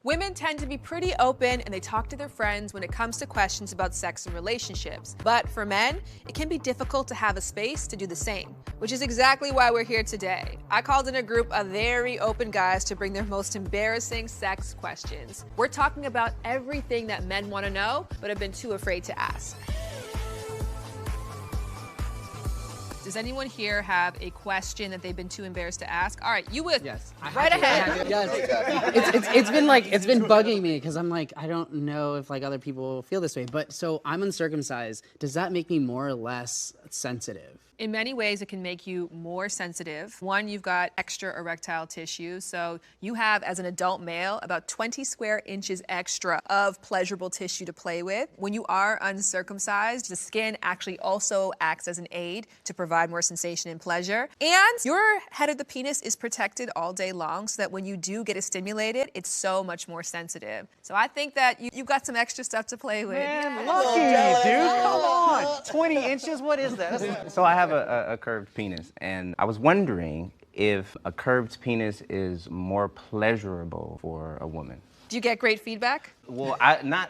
Women tend to be pretty open and they talk to their friends when it comes to questions about sex and relationships. But for men, it can be difficult to have a space to do the same, which is exactly why we're here today. I called in a group of very open guys to bring their most embarrassing sex questions. We're talking about everything that men want to know but have been too afraid to ask. Does anyone here have a question that they've been too embarrassed to ask? All right, you would. Yes. Right ahead. Yes. It's been bugging me because I'm like, I don't know if like other people feel this way. But so I'm uncircumcised. Does that make me more or less sensitive? In many ways, it can make you more sensitive. One, you've got extra erectile tissue. So you have, as an adult male, about 20 square inches extra of pleasurable tissue to play with. When you are uncircumcised, the skin actually also acts as an aid to provide more sensation and pleasure. And your head of the penis is protected all day long so that when you do get it stimulated, it's so much more sensitive. So I think that you've got some extra stuff to play with. Man, lucky, dude. Come on. 20 inches? What is that? So I have a curved penis, and I was wondering if a curved penis is more pleasurable for a woman. Do you get great feedback? Well, not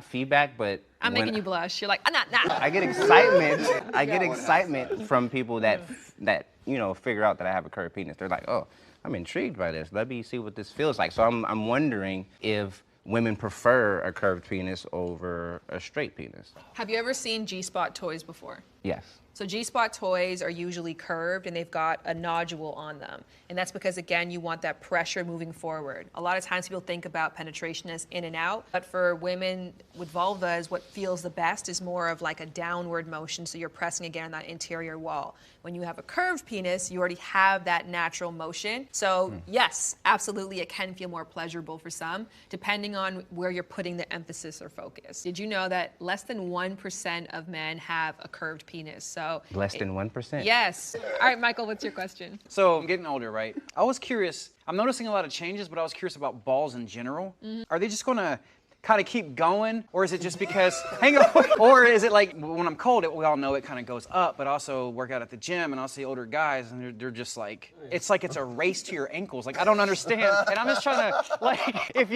feedback, but I'm making you blush. You're like, nah. I get excitement. I get excitement from people that figure out that I have a curved penis. They're like, oh, I'm intrigued by this. Let me see what this feels like. So I'm wondering if women prefer a curved penis over a straight penis. Have you ever seen G-spot toys before? Yes. So G-spot toys are usually curved and they've got a nodule on them. And that's because, again, you want that pressure moving forward. A lot of times people think about penetration as in and out, but for women with vulvas, what feels the best is more of like a downward motion, so you're pressing again on that interior wall. When you have a curved penis, you already have that natural motion. So yes, absolutely, it can feel more pleasurable for some, depending on where you're putting the emphasis or focus. Did you know that less than 1% of men have a curved penis? So less than 1%? Yes. All right, Michael, what's your question? So I'm getting older, right? I was curious. I'm noticing a lot of changes, but I was curious about balls in general. Are they just going to kind of keep going, or is it just because, hang on, or is it like when I'm cold, we all know it kind of goes up, but also work out at the gym and I'll see older guys and they're just like it's a race to your ankles. Like, I don't understand. And I'm just trying to, like, if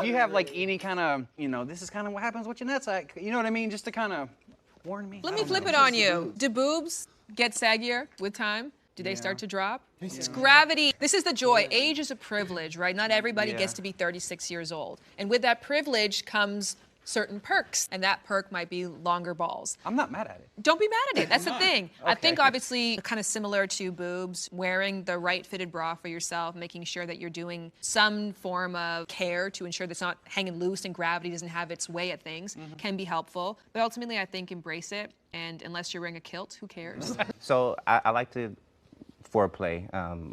you have like any kind of, this is kind of what happens with your nuts, you know what I mean? Just to kind of warn me. Let me flip it on you. Do boobs get saggier with time? Do they start to drop? It's gravity. This is the joy. Age is a privilege, right? Not everybody gets to be 36 years old. And with that privilege comes certain perks, and that perk might be longer balls. I'm not mad at it. Don't be mad at it. That's the thing. Okay. I think obviously kind of similar to boobs, wearing the right fitted bra for yourself, making sure that you're doing some form of care to ensure that it's not hanging loose and gravity doesn't have its way at things can be helpful. But ultimately, I think embrace it. And unless you're wearing a kilt, who cares? So I like to foreplay,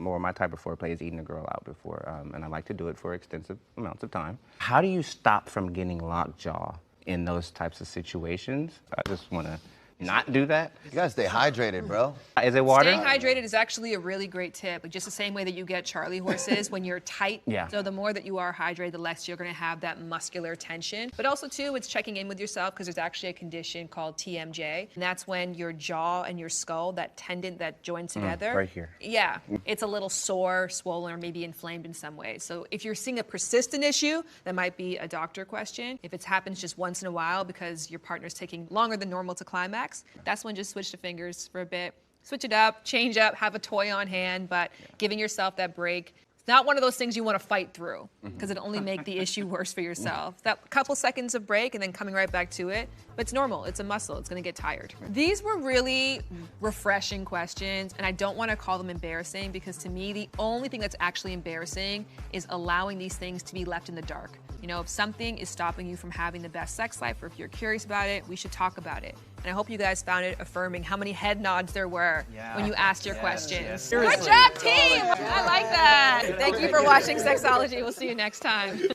or my type of foreplay is eating a girl out before, and I like to do it for extensive amounts of time. How do you stop from getting lockjaw in those types of situations? I just want to not do that. You gotta stay hydrated, bro. Is it water? Staying hydrated is actually a really great tip. Like, just the same way that you get Charlie horses when you're tight. Yeah. So the more that you are hydrated, the less you're going to have that muscular tension. But also, too, it's checking in with yourself, because there's actually a condition called TMJ. And that's when your jaw and your skull, that tendon that joins together. Right here. Yeah. It's a little sore, swollen, or maybe inflamed in some way. So if you're seeing a persistent issue, that might be a doctor question. If it happens just once in a while because your partner's taking longer than normal to climax, that's when just switch the fingers for a bit. Switch it up, change up, have a toy on hand, but giving yourself that break. It's not one of those things you want to fight through, because it'll only make the issue worse for yourself. That couple seconds of break and then coming right back to it, but it's normal. It's a muscle. It's going to get tired. These were really refreshing questions, and I don't want to call them embarrassing, because to me, the only thing that's actually embarrassing is allowing these things to be left in the dark. If something is stopping you from having the best sex life, or if you're curious about it, we should talk about it. And I hope you guys found it affirming how many head nods there were when you asked your questions. Good job, team! I like that. Thank you for watching Sexology. We'll see you next time.